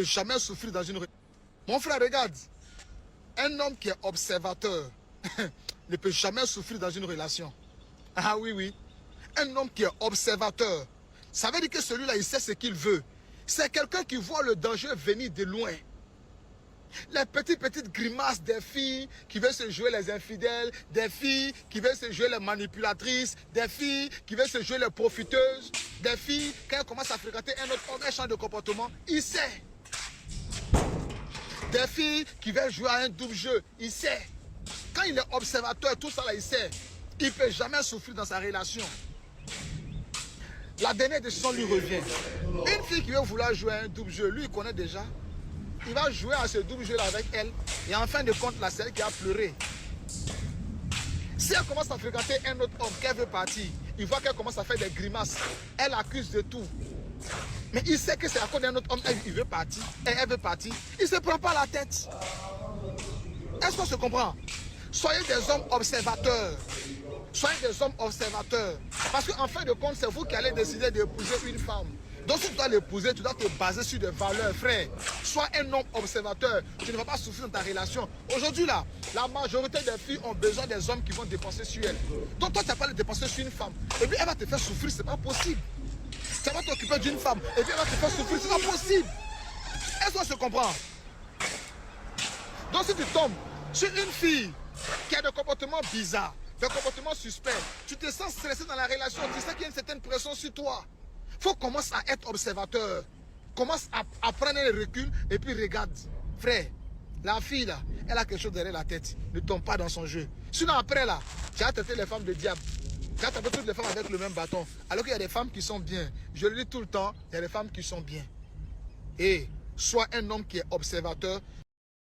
Jamais souffrir dans une relation. Mon frère, regarde. Un homme qui est observateur ne peut jamais souffrir dans une relation. Ah oui, oui. Un homme qui est observateur, ça veut dire que celui-là, il sait ce qu'il veut. C'est quelqu'un qui voit le danger venir de loin. Les petites grimaces des filles qui veulent se jouer les infidèles, des filles qui veulent se jouer les manipulatrices, des filles qui veulent se jouer les profiteuses, des filles, quand elles commencent à fréquenter un autre homme, un change de comportement, il sait. Des filles qui veulent jouer à un double jeu, il sait. Quand il est observateur, tout ça là, il sait. Il ne peut jamais souffrir dans sa relation. La dernière décision lui revient. Une fille qui veut vouloir jouer à un double jeu, lui, il connaît déjà. Il va jouer à ce double jeu là avec elle. Et en fin de compte, là, c'est elle qui a pleuré. Si elle commence à fréquenter un autre homme qu'elle veut partir, il voit qu'elle commence à faire des grimaces. Elle accuse de tout. Mais il sait que c'est à cause d'un autre homme, il veut partir. Et elle veut partir. Il ne se prend pas la tête. Est-ce qu'on se comprend? Soyez des hommes observateurs. Soyez des hommes observateurs. Parce qu'en fin de compte, c'est vous qui allez décider d'épouser une femme. Donc si tu dois l'épouser, tu dois te baser sur des valeurs, frère. Sois un homme observateur. Tu ne vas pas souffrir dans ta relation. Aujourd'hui, là, la majorité des filles ont besoin des hommes qui vont dépenser sur elles. Donc toi, tu n'as pas à dépenser sur une femme. Et puis elle va te faire souffrir, c'est pas possible. Tu vas t'occuper d'une femme. Et puis elle va te faire souffrir, c'est pas possible. Est-ce qu'on se comprend? Donc si tu tombes sur une fille qui a des comportements bizarres, des comportements suspects, tu te sens stressé dans la relation, tu sais qu'il y a une certaine pression sur toi. Il faut commencer à être observateur. Commence à prendre le recul et puis regarde. Frère, la fille là, elle a quelque chose derrière la tête. Ne tombe pas dans son jeu. Sinon après là, tu as traité les femmes de diable. Tu as traité toutes les femmes avec le même bâton. Alors qu'il y a des femmes qui sont bien. Je le dis tout le temps, il y a des femmes qui sont bien. Et sois un homme qui est observateur.